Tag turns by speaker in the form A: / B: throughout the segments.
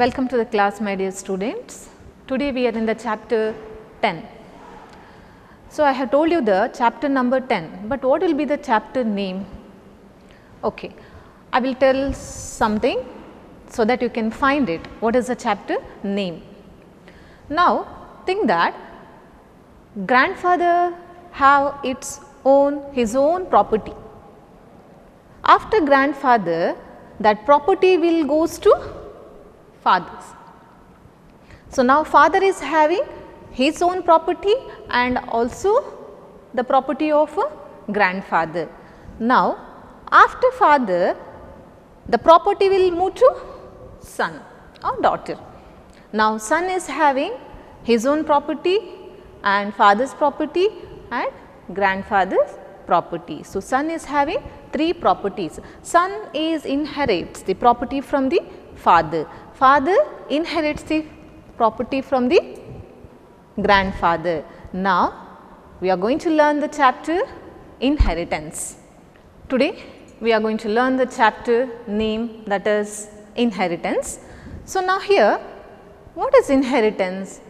A: Welcome to the class, my dear students. Today we are in the chapter 10. So, I have told you the chapter number 10, but what will be the chapter name? Okay, I will tell something so that you can find it. What is the chapter name? Now, think that grandfather have his own property. After grandfather, that property will goes to fathers. So, now father is having his own property and also the property of a grandfather. Now, after father, the property will move to son or daughter. Now, son is having his own property and father's property and grandfather's property. So, son is having three properties. Son inherits the property from the father. Father inherits the property from the grandfather. Now, we are going to learn the chapter inheritance. Today, we are going to learn the chapter name, that is inheritance. So, now here what is inheritance?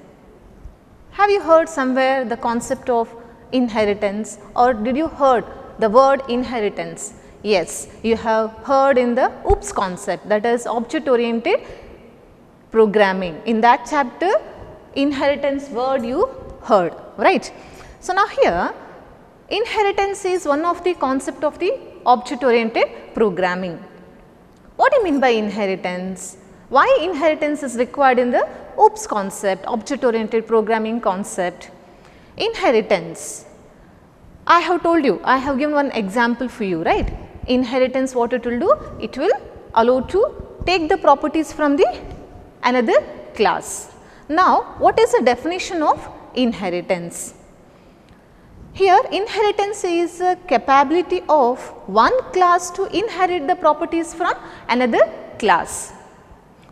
A: Have you heard somewhere the concept of inheritance, or did you heard the word inheritance? Yes, you have heard in the OOPS concept, that is object oriented programming. In that chapter, inheritance word you heard, right. So, now here inheritance is one of the concept of the object oriented programming. What do you mean by inheritance? Why inheritance is required in the OOPS concept, object oriented programming concept? Inheritance, I have told you, I have given one example for you, right. Inheritance, what it will do? It will allow to take the properties from the another class. Now, what is the definition of inheritance? Here inheritance is a capability of one class to inherit the properties from another class.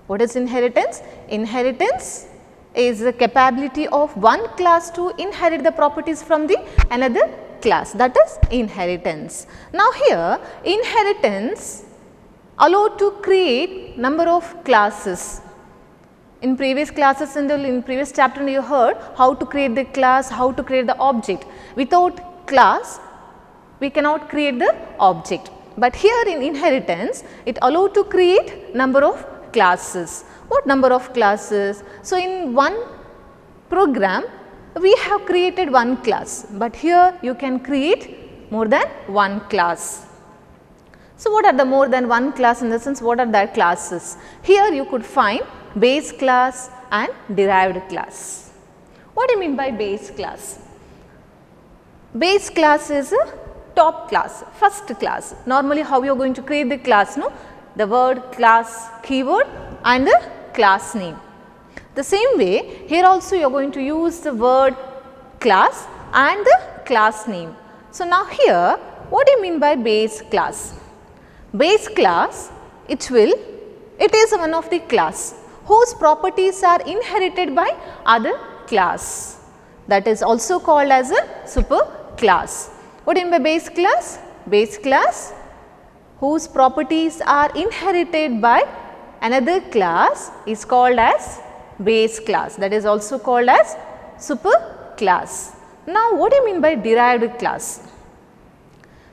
A: What is inheritance? Inheritance is the capability of one class to inherit the properties from the another class, that is inheritance. Now, here inheritance allow to create number of classes. In previous classes in previous chapter you heard how to create the class, how to create the object. Without class we cannot create the object, but here in inheritance it allow to create number of classes. What number of classes? So, in one program we have created one class, but here you can create more than one class. So, what are the more than one class, in the sense what are the classes? Here you could find base class and derived class. What do you mean by base class? Base class is a top class, first class. Normally how you are going to create the class, no? The word class keyword and the class name. The same way here also you are going to use the word class and the class name. So, now here what do you mean by base class? Base class, it is one of the class whose properties are inherited by other class, that is also called as a super class. What do you mean by base class? Base class whose properties are inherited by another class is called as base class, that is also called as super class. Now, what do you mean by derived class?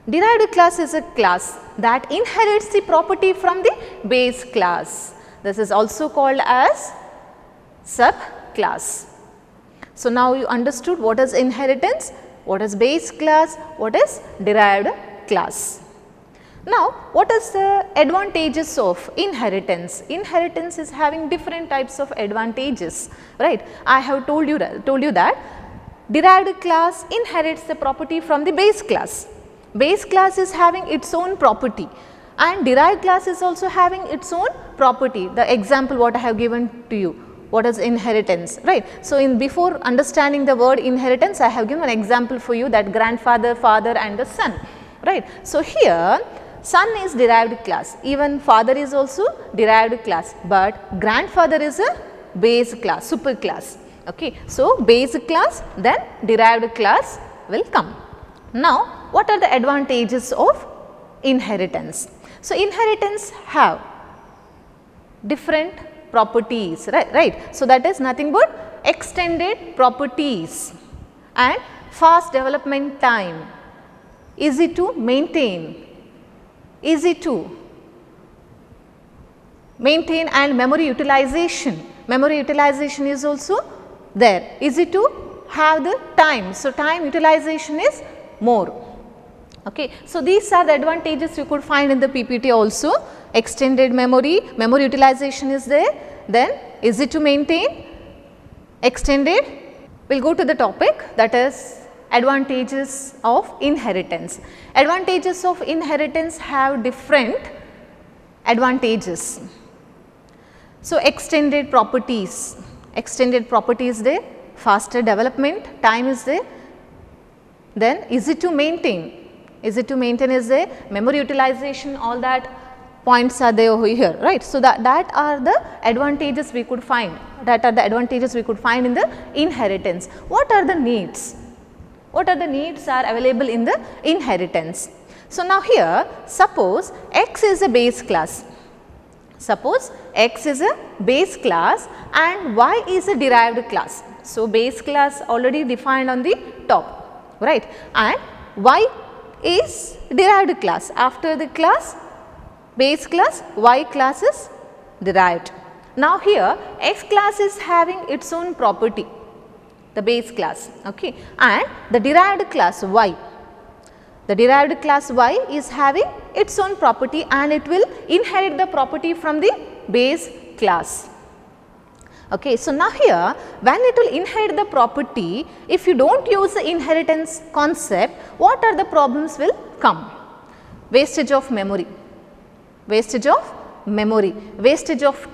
A: Derived class is a class that inherits the property from the base class. This is also called as subclass. So, now you understood what is inheritance, what is base class, what is derived class. Now, what is the advantages of inheritance? Inheritance is having different types of advantages, right. I have told you that derived class inherits the property from the base class. Base class is having its own property and derived class is also having its own property. The example what I have given to you, what is inheritance, right. So, before understanding the word inheritance, I have given an example for you, that grandfather, father and the son, right. So, here son is derived class, even father is also derived class, but grandfather is a base class, super class. Okay. So, base class, then derived class will come. Now, what are the advantages of inheritance? So, inheritance have different properties, right. So, that is nothing but extended properties and fast development time, easy to maintain, easy to maintain and memory utilization. Memory utilization is also there, easy to have the time. So, time utilization is more. Okay. So, these are the advantages you could find in the PPT also. Extended memory, memory utilization is there, then easy to maintain, extended. We will go to the topic, that is advantages of inheritance. Advantages of inheritance have different advantages. So, extended properties is there, faster development time is there, then easy to maintain is there, memory utilization, all that points are there over here, right. So, that are the advantages we could find, in the inheritance. What are the needs? What are the needs are available in the inheritance? So, now here suppose X is a base class. Suppose X is a base class and Y is a derived class. So, base class already defined on the top, right, and Y is derived class. After the class, base class, Y class is derived. Now, here X class is having its own property, the base class, okay, and the derived class Y. The derived class Y is having its own property and it will inherit the property from the base class. Okay. So, now here when it will inherit the property, if you do not use the inheritance concept, what are the problems will come? Wastage of memory, wastage of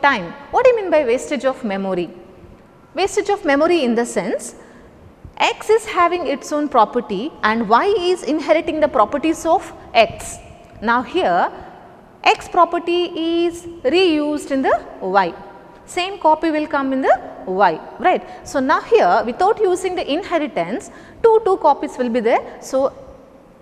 A: time. What do you mean by wastage of memory? Wastage of memory in the sense, X is having its own property and Y is inheriting the properties of X. Now, here X property is reused in the Y, same copy will come in the Y, right. So, now here without using the inheritance, two copies will be there. So,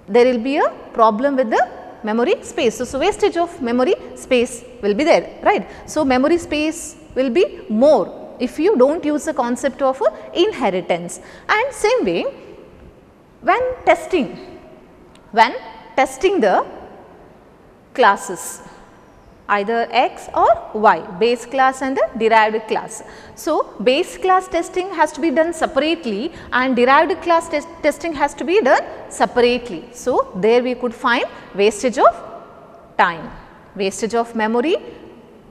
A: there will be a problem with the memory space. So, wastage of memory space will be there, right. So, memory space will be more if you do not use the concept of inheritance. And same way when testing the classes, either X or Y, base class and the derived class. So, base class testing has to be done separately and derived class testing has to be done separately. So, there we could find wastage of time, wastage of memory,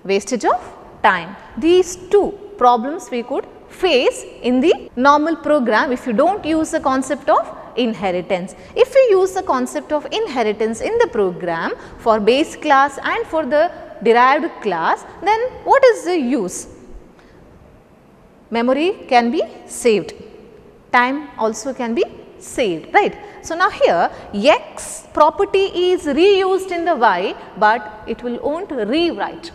A: wastage of time. These two problems we could face in the normal program if you do not use the concept of inheritance. If you use the concept of inheritance in the program for base class and for the derived class, then what is the use? Memory can be saved, time also can be saved, right. So, now here X property is reused in the Y, but it will won't rewrite.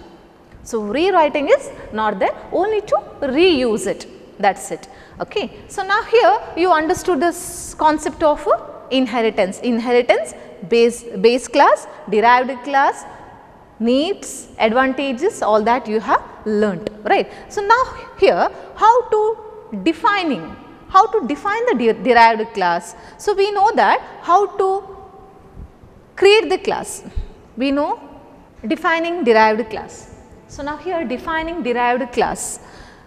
A: So, rewriting is not there, only to reuse it, that is it. Okay. So, now here you understood this concept of inheritance, base class, derived class, needs, advantages, all that you have learnt, right. So, now here how to define the derived class. So, we know that how to create the class, we know defining derived class. So, now here defining derived class.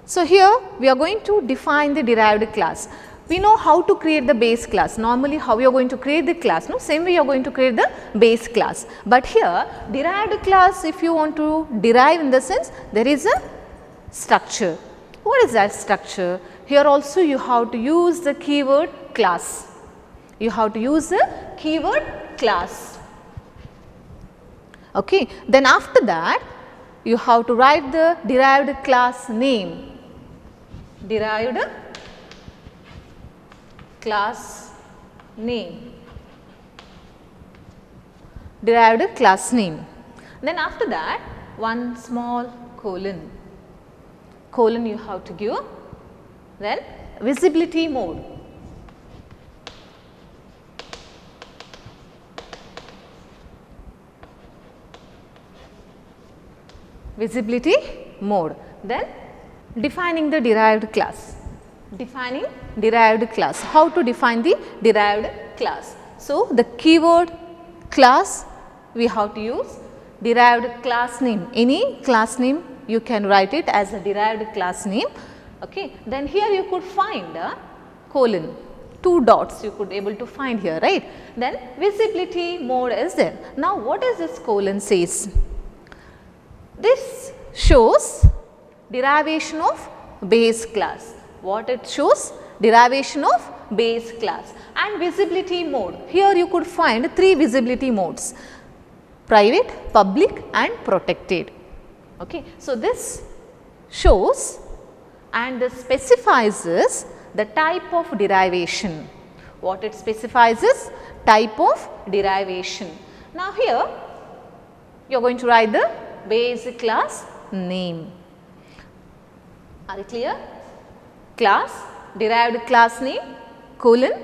A: So, here we are going to define the derived class. We know how to create the base class. Normally how you are going to create the class, no, same way you are going to create the base class. But here derived class, if you want to derive, in the sense there is a structure. What is that structure? Here also you have to use the keyword class. You have to use the keyword class. Okay. Then after that you have to write the derived class name, derived class name, derived class name. Then after that one small colon you have to give, then visibility mode. Visibility mode. Then defining the derived class. Defining derived class. How to define the derived class? So, the keyword class we have to use derived class name. Any class name you can write it as a derived class name. Okay. Then here you could find a colon, 2 dots you could able to find here, right. Then visibility mode is there. Now, what is this colon says? This shows derivation of base class. What it shows? Derivation of base class. And visibility mode. Here you could find 3 visibility modes: private, public and protected. Okay. So, this shows and this specifies the type of derivation. What it specifies is type of derivation. Now, here you are going to write the base class name. Are you clear? Class, derived class name, colon,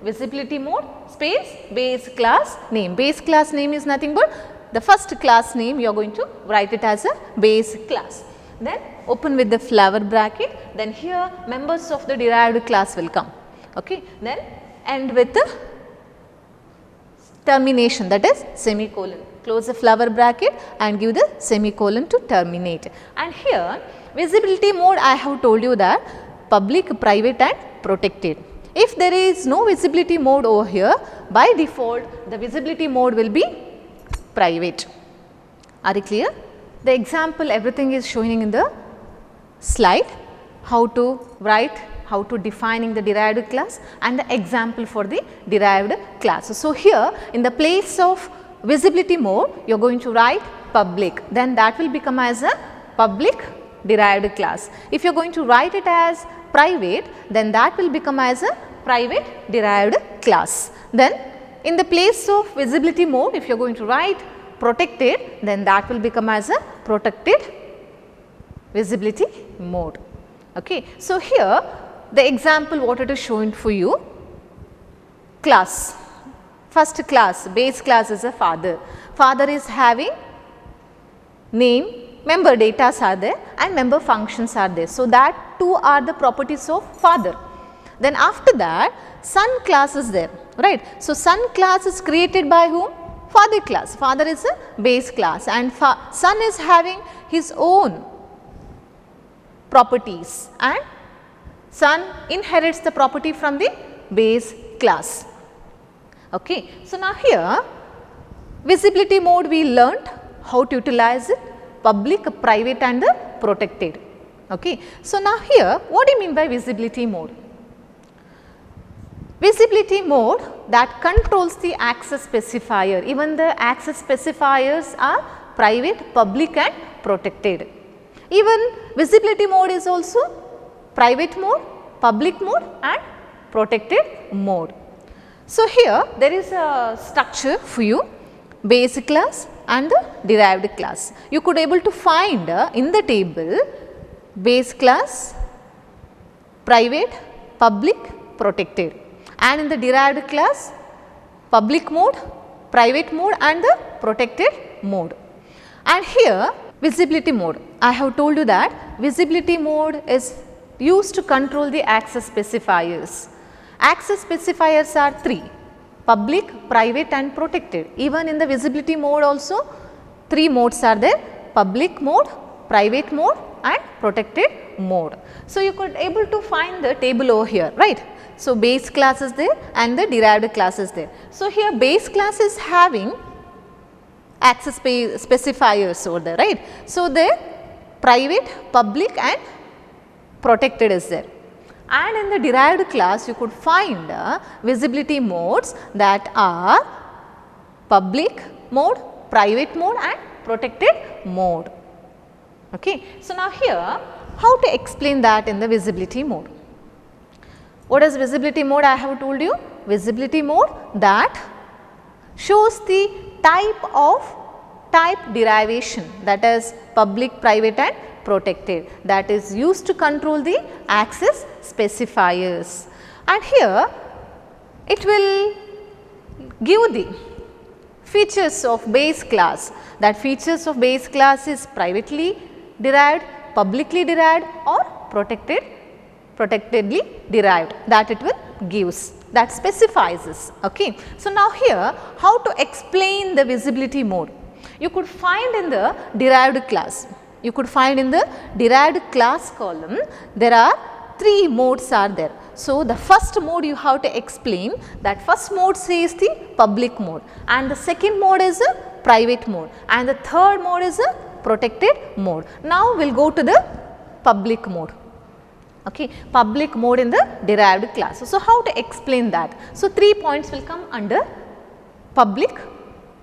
A: visibility mode, space, base class name. Base class name is nothing but the first class name you are going to write it as a base class. Then open with the flower bracket, then here members of the derived class will come. Okay. Then end with the termination, that is semicolon. Close the flower bracket and give the semicolon to terminate. And here visibility mode, I have told you that public, private and protected. If there is no visibility mode over here, by default the visibility mode will be private. Are you clear? The example everything is showing in the slide, how to write, how to defining the derived class and the example for the derived class. So, here in the place of visibility mode you are going to write public, then that will become as a public derived class. If you are going to write it as private, then that will become as a private derived class. Then in the place of visibility mode, if you are going to write protected, then that will become as a protected visibility mode. Okay. So, here the example what it is showing for you, class, first class, base class is a father. Father is having name, member data are there and member functions are there. So, that 2 are the properties of father. Then after that son class is there, right. So, son class is created by whom? Father class. Father is a base class and son is having his own properties and son inherits the property from the base class. Okay. So, now here visibility mode we learnt how to utilize it, public, private and the protected. Okay. So, now here what do you mean by visibility mode? Visibility mode that controls the access specifier. Even the access specifiers are private, public and protected. Even visibility mode is also private mode, public mode and protected mode. So, here there is a structure for you, base class and the derived class. You could able to find in the table base class, private, public, protected, and in the derived class public mode, private mode and the protected mode. And here visibility mode, I have told you that visibility mode is used to control the access specifiers. Access specifiers are 3, public, private and protected. Even in the visibility mode also 3 modes are there, public mode, private mode and protected mode. So, you could able to find the table over here, right. So, base class is there and the derived class is there. So, here base class is having access specifiers over there, right. So, the private, public and protected is there. And in the derived class you could find visibility modes that are public mode, private mode and protected mode. Okay. So, now here how to explain that in the visibility mode? What is visibility mode? I have told you, visibility mode that shows the type derivation, that is public, private and protected, that is used to control the access specifiers. And here it will give the features of base class, that features of base class is privately derived, publicly derived or protectedly derived, that it will gives, that specifies this. Okay. So, now here how to explain the visibility mode? You could find in the derived class, you could find in the derived class column there are 3 modes are there. So, the first mode you have to explain, that first mode says the public mode, and the second mode is a private mode, and the third mode is a protected mode. Now, we will go to the public mode. Okay, public mode in the derived class. So, how to explain that? So, 3 points will come under public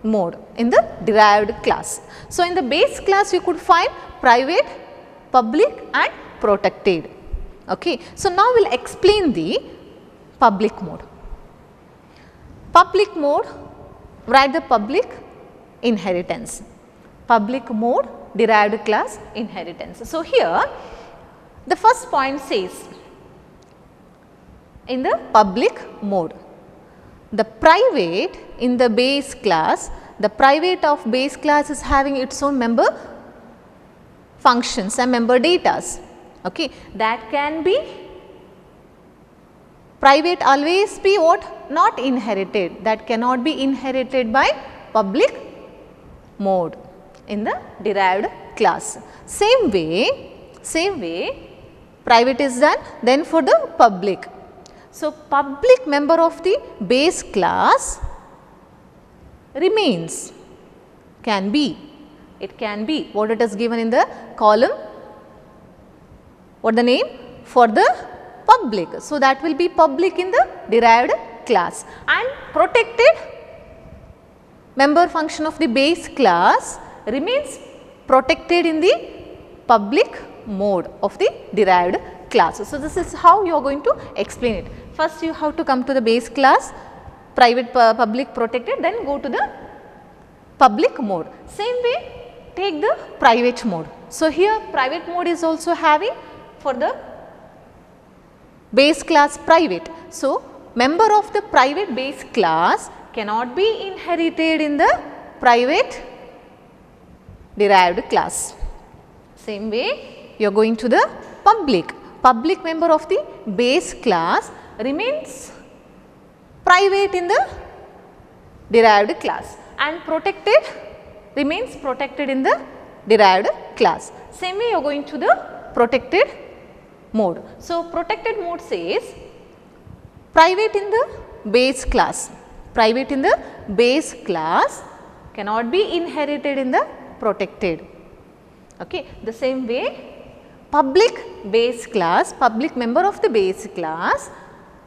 A: mode in the derived class. So, in the base class you could find private, public and protected. Okay. So, now we will explain the public mode. Public mode, write the public inheritance, public mode derived class inheritance. So, here the first point says in the public mode, the private in the base class, the private of base class is having its own member functions and member datas. Okay. That can be private, always be what? Not inherited, that cannot be inherited by public mode in the derived class. Same way private is done, then for the public. So, public member of the base class remains, can be, it can be what it is given in the column, what the name for the public. So, that will be public in the derived class, and protected member function of the base class remains protected in the public mode of the derived class. So, this is how you are going to explain it. First you have to come to the base class, private, public, protected, then go to the public mode. Same way take the private mode. So, here private mode is also having for the base class private. So, member of the private base class cannot be inherited in the private derived class. Same way you are going to the public member of the base class remains private in the derived class, and protected remains protected in the derived class. Same way you are going to the protected mode. So, protected mode says private in the base class, private in the base class cannot be inherited in the protected. Okay. The same way public base class, public member of the base class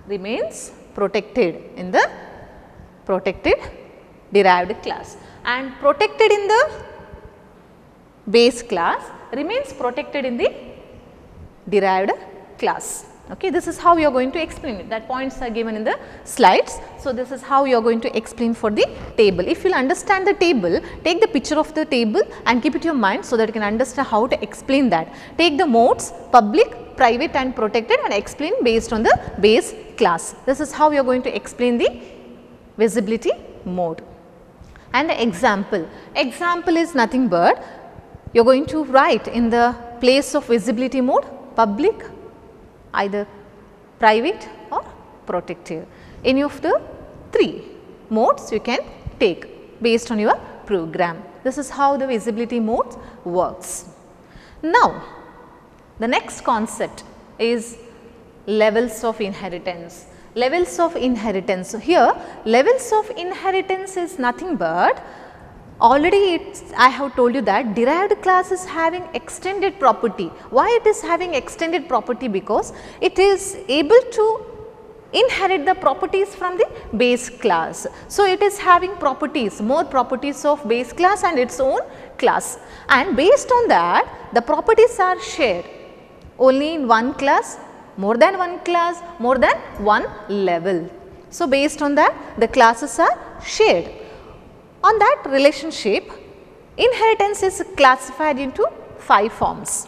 A: remains protected in the protected derived class, and protected in the base class remains protected in the derived class. Okay. This is how you are going to explain it, that points are given in the slides. So, this is how you are going to explain for the table. If you will understand the table, take the picture of the table and keep it in your mind, so that you can understand how to explain that. Take the modes public, private and protected and explain based on the base class. This is how you are going to explain the visibility mode. And the example is nothing but you are going to write in the place of visibility mode public, either private or protected. Any of the 3 modes you can take based on your program. This is how the visibility mode works. Now, the next concept is levels of inheritance. Levels of inheritance. So, here levels of inheritance is nothing but, already I have told you that derived class is having extended property. Why it is having extended property? Because it is able to inherit the properties from the base class. So, it is having properties, more properties of base class and its own class, and based on that the properties are shared only in one class, more than one class, more than one level. So, based on that the classes are shared. On that relationship, inheritance is classified into 5 forms.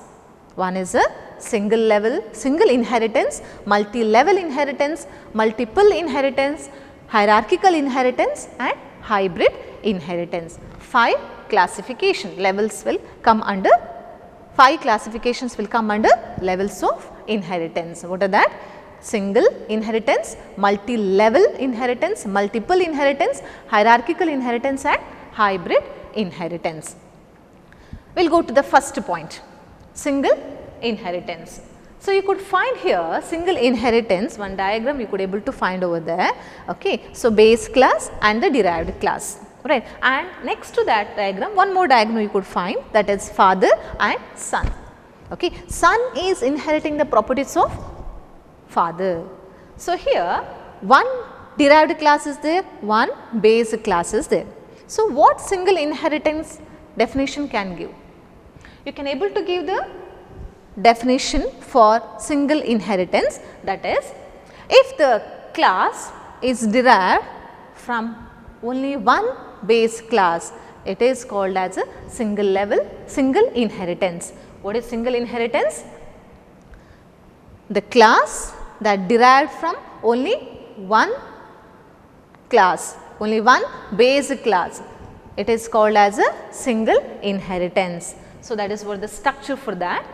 A: One is a single level, single inheritance, multi-level inheritance, multiple inheritance, hierarchical inheritance and hybrid inheritance. 5 classification levels will come under 5 classifications will come under levels of inheritance. What are that? Single inheritance, multi-level inheritance, multiple inheritance, hierarchical inheritance and hybrid inheritance. We will go to the first point, single inheritance. So, you could find here single inheritance, one diagram you could able to find over there. Okay. So, base class and the derived class, right, and next to that diagram one more diagram you could find, that is father and son. Okay. Son is inheriting the properties of father. So, here one derived class is there, one base class is there. So, what single inheritance definition can give? You can able to give the definition for single inheritance, that is, if the class is derived from only one base class, it is called as a single inheritance. What is single inheritance? The class that derived from only one class, only one base class, it is called as a single inheritance. So, that is what the structure for that.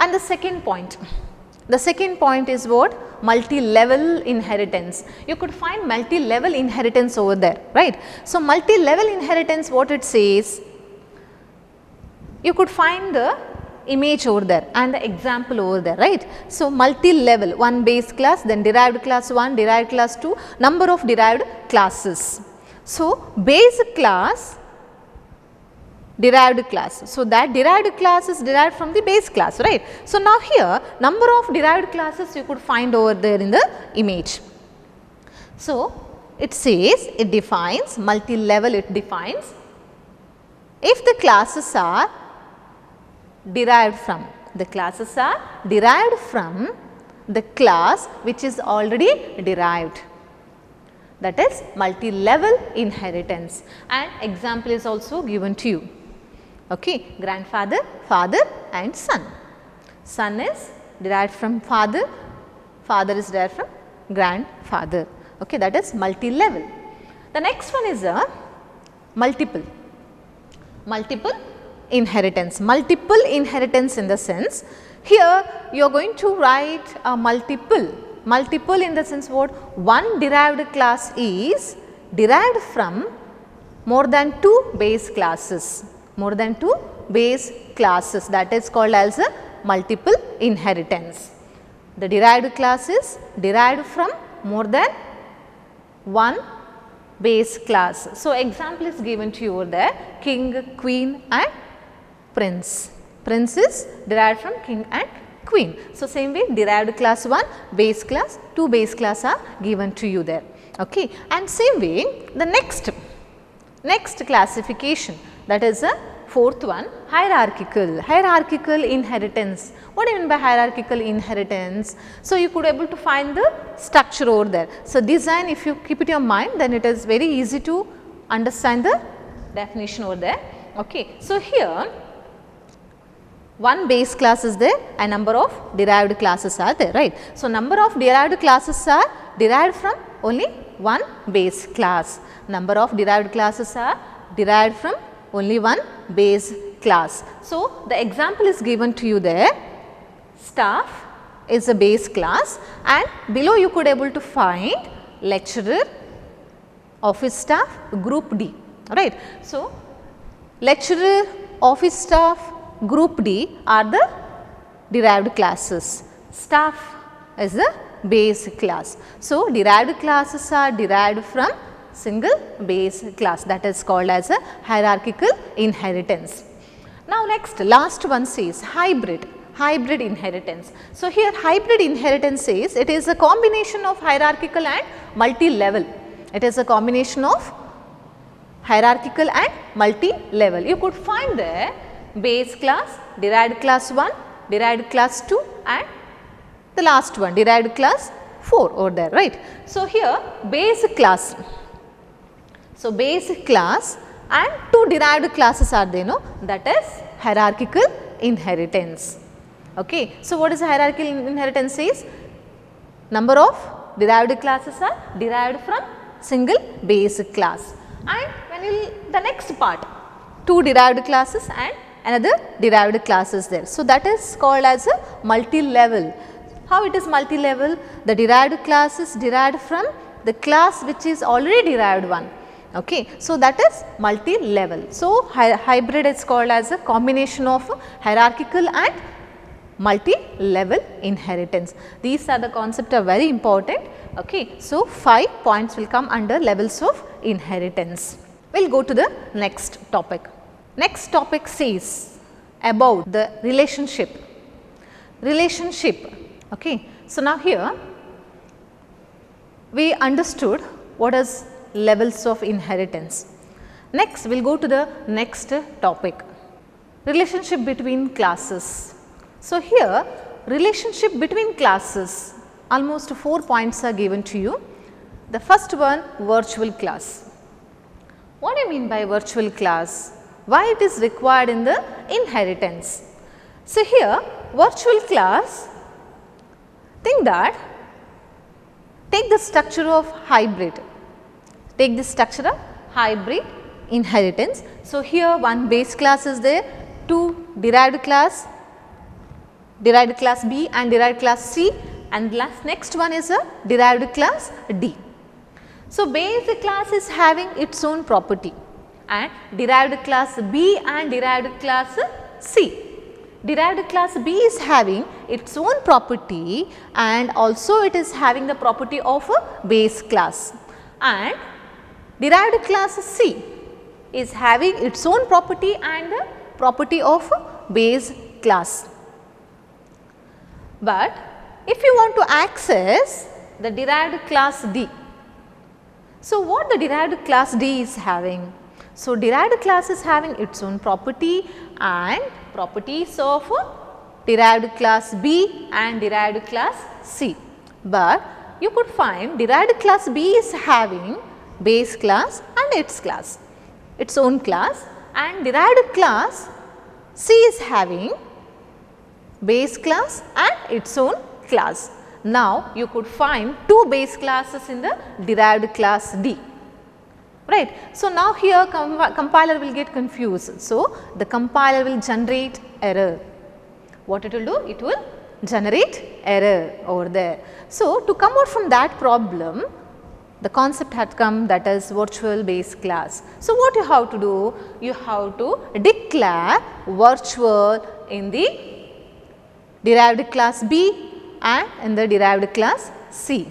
A: And the second point is what? Multi-level inheritance. You could find multi-level inheritance over there, right. So, multi-level inheritance, what it says, you could find the image over there and the example over there, right. So, multi-level, one base class, then derived class 1, derived class 2, number of derived classes. So, base class, derived class. So, that derived class is derived from the base class, right. So, now here number of derived classes you could find over there in the image. So, it says, it defines multi-level, it defines if the classes are derived from, the classes are derived from the class which is already derived, that is multi-level inheritance, and example is also given to you. Okay. Grandfather, father and son. Son is derived from father, father is derived from grandfather. Okay. That is multi-level. The next one is a multiple inheritance. Multiple inheritance in the sense, here you are going to write a multiple in the sense what? One derived class is derived from more than 2 base classes, that is called as a multiple inheritance. The derived class is derived from more than one base class. So, example is given to you over there, king, queen and prince. Prince is derived from king and queen. So, same way derived class 1, base class, 2 base class are given to you there. Okay. And same way the next classification, that is a fourth one, hierarchical inheritance. What do you mean by hierarchical inheritance? So, you could able to find the structure over there. So, design, if you keep it in your mind, then it is very easy to understand the definition over there. Okay. So, here one base class is there and number of derived classes are there, right. So, number of derived classes are derived from only one base class. Number of derived classes are derived from only one base class. So, the example is given to you there, staff is a base class and below you could able to find lecturer, office staff, group D, right. So, lecturer, office staff, group D are the derived classes, staff is the base class. So, derived classes are derived from single base class, that is called as a hierarchical inheritance. Now, next last one says hybrid inheritance. So, here hybrid inheritance says it is a combination of hierarchical and multi-level. It is a combination of hierarchical and multi-level. You could find there base class, derived class 1, derived class 2 and the last one derived class 4 over there, right. So, here base class. So, base class and 2 derived classes are there, no, that is hierarchical inheritance. Okay. So, what is hierarchical inheritance is? Number of derived classes are derived from single base class, and when you the next part 2 derived classes and another derived class is there. So, that is called as a multi-level. How it is multi-level? The derived class is derived from the class which is already derived one. Okay. So, that is multi-level. So, hybrid is called as a combination of hierarchical and multi-level inheritance. These are the concepts are very important. Okay. So, 5 points will come under levels of inheritance. We will go to the next topic. Next topic says about the relationship. Okay. So, now here we understood what is levels of inheritance. Next we will go to the next topic, relationship between classes. So, here relationship between classes, almost 4 points are given to you. The first one, virtual class. What do you mean by virtual class? Why it is required in the inheritance? So, here virtual class, think that take the structure of hybrid, take the structure of hybrid inheritance. So, here one base class is there, 2 derived class B and derived class C, and next one is a derived class D. So, base class is having its own property and derived class B and derived class C. Derived class B is having its own property and also it is having the property of a base class, and derived class C is having its own property and the property of a base class. But if you want to access the derived class D, so what the derived class D is having? So, derived class is having its own property and properties of derived class B and derived class C, but you could find derived class B is having base class and its own class, and derived class C is having base class and its own class. Now, you could find 2 base classes in the derived class D, right. So, now here compiler will get confused. So, the compiler will generate error. What it will do? It will generate error over there. So, to come out from that problem, the concept had come, that is virtual base class. So, what you have to do? You have to declare virtual in the derived class B and in the derived class C.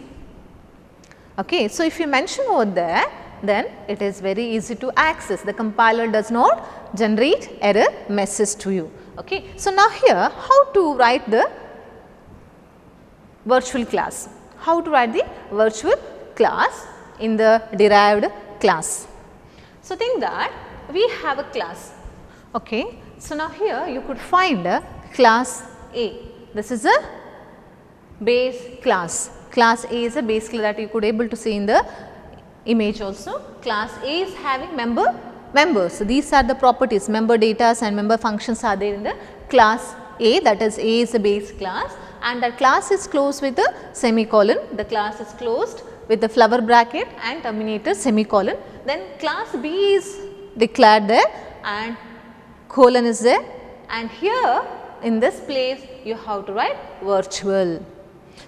A: Okay. So, if you mention over there, then it is very easy to access. The compiler does not generate error message to you. Okay. So, now here how to write the virtual class? How to write the virtual class in the derived class? So, think that we have a class. Okay. So, now here you could find a class A. This is a base class. Class A is a base class that you could able to see in the image also. Class A is having members. So, these are the properties, member data and member functions are there in the class A, that is A is a base class, and that class is closed with a semicolon. The class is closed with the flower bracket and terminator semicolon. Then class B is declared there and colon is there, and here in this place you have to write virtual.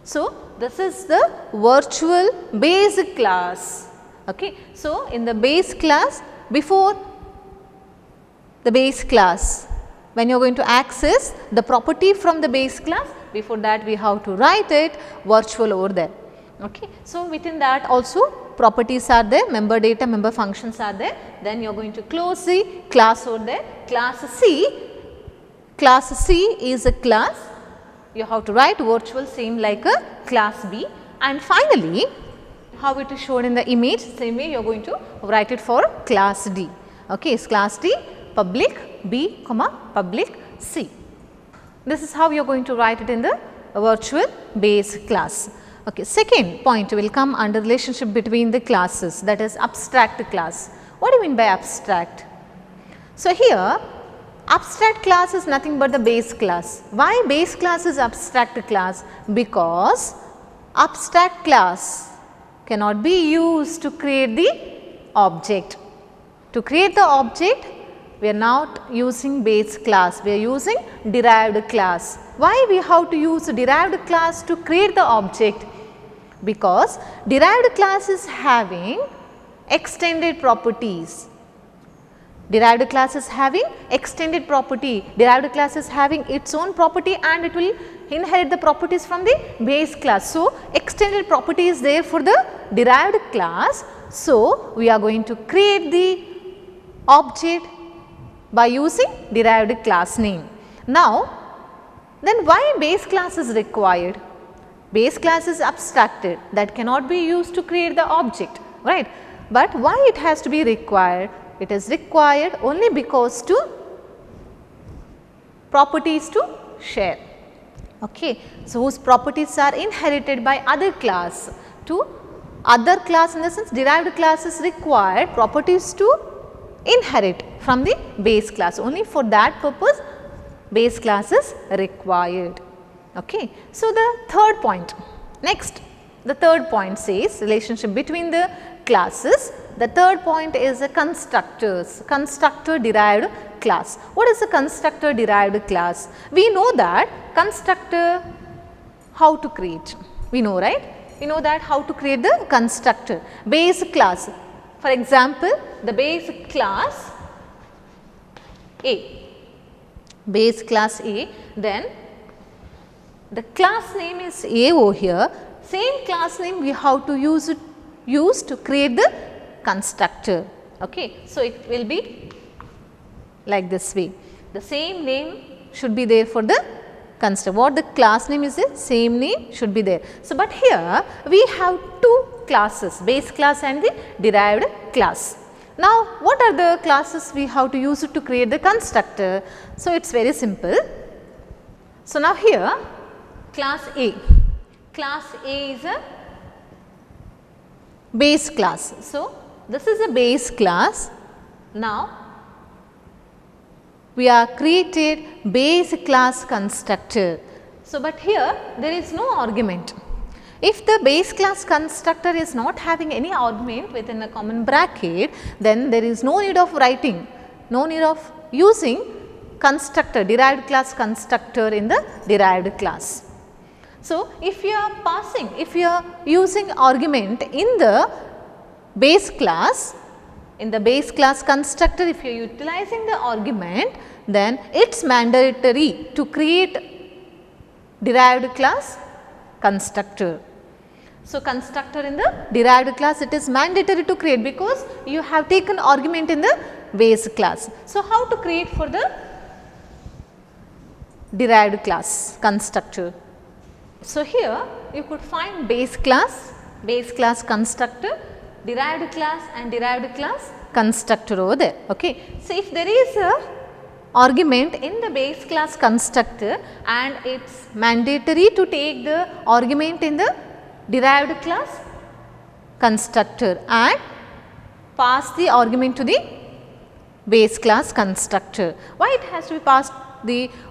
A: So, this is the virtual base class. Okay. So, in the base class, before the base class, when you are going to access the property from the base class, before that we have to write it virtual over there. Okay. So, within that also properties are there, member data, member functions are there, then you are going to close the class over there. Class C is a class, you have to write virtual same like a class B, and finally, how it is shown in the image, same way you are going to write it for class D. Okay, is class D public B comma public C. This is how you are going to write it in the virtual base class. Okay, second point will come under relationship between the classes, that is abstract class. What do you mean by abstract? So, here abstract class is nothing but the base class. Why base class is abstract class? Because abstract class cannot be used to create the object. To create the object, we are not using base class, we are using derived class. Why we have to use derived class to create the object? Because derived class is having extended properties. Derived class is having extended property, derived class is having its own property and it will inherit the properties from the base class. So, extended property is there for the derived class. So, we are going to create the object by using derived class name. Now, then why base class is required? Base class is abstracted, that cannot be used to create the object, right. But why it has to be required? It is required only because to properties to share. Okay. So, whose properties are inherited by other class. To other class, in the sense derived class is required properties to inherit from the base class. Only for that purpose base class is required. Okay. So, the third point, next the third point says relationship between the classes. The third point is the constructors, constructor derived class. What is a constructor derived class? We know that constructor how to create, we know, right. We know that how to create the constructor, base class. For example, the base class A, base class A, then the class name is A over here, same class name we have to use to create the constructor. Okay. So, it will be like this way, the same name should be there for the constructor. What the class name is, the same name should be there. So, but here we have two classes, base class and the derived class. Now, what are the classes we have to use it to create the constructor? So, it is very simple. So, now here class A is a base class. So, this is a base class. Now, we are created base class constructor. So, but here there is no argument. If the base class constructor is not having any argument within a common bracket, then there is no need of writing, no need of using constructor, derived class constructor in the derived class. So, if you are passing, if you are using argument in the base class, in the base class constructor, if you are utilizing the argument, then it is mandatory to create derived class constructor. So, constructor in the derived class, it is mandatory to create because you have taken argument in the base class. So, how to create for the derived class constructor? So, here you could find base class constructor, derived class and derived class constructor over there. Okay. So, if there is a argument in the base class constructor and it is mandatory to take the argument in the derived class constructor and pass the argument to the base class constructor. Why it has to be passed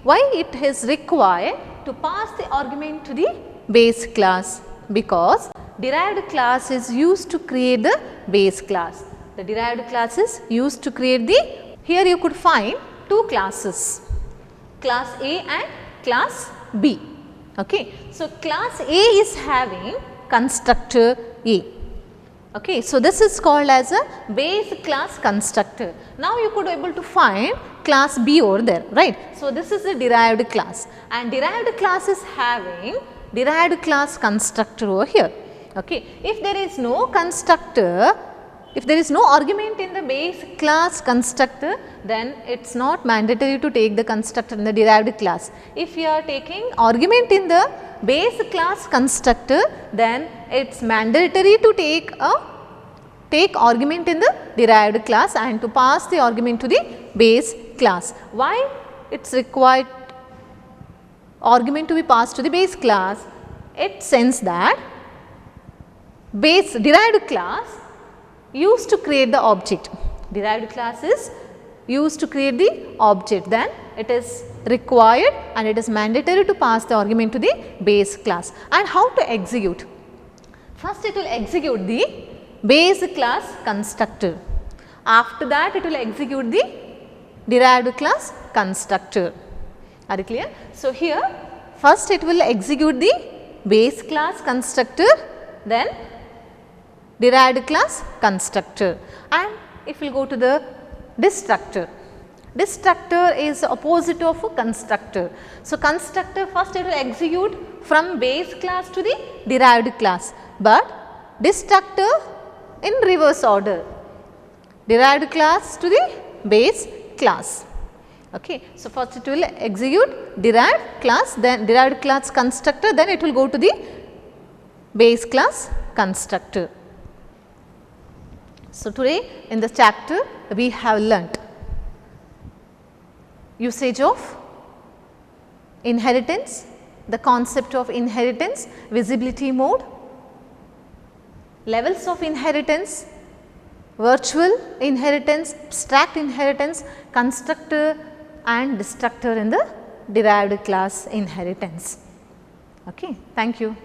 A: why it is required to pass the argument to the base class? Because derived class is used to create the base class. The derived class is used to create here you could find two classes, class A and class B. Okay. So, class A is having constructor A. Okay. So, this is called as a base class constructor. Now, you could able to find class B over there, right. So, this is a derived class and derived class is having derived class constructor over here. Okay. If there is no constructor, if there is no argument in the base class constructor, then it is not mandatory to take the constructor in the derived class. If you are taking argument in the base class constructor, then it is mandatory to take argument in the derived class and to pass the argument to the base class. Why it is required argument to be passed to the base class? It sends that derived class used to create the object, derived class is used to create the object, then it is required and it is mandatory to pass the argument to the base class. And how to execute? First it will execute the base class constructor, after that it will execute the derived class constructor. Are you clear? So, here first it will execute the base class constructor, then derived class constructor, and if we will go to the destructor. Destructor is opposite of a constructor. So, constructor first it will execute from base class to the derived class, but destructor in reverse order, derived class to the base class. Okay. So, first it will execute derived class, then derived class constructor, then it will go to the base class constructor. So, today in this chapter we have learnt usage of inheritance, the concept of inheritance, visibility mode, levels of inheritance, virtual inheritance, abstract inheritance, constructor and destructor in the derived class inheritance. Okay. Thank you.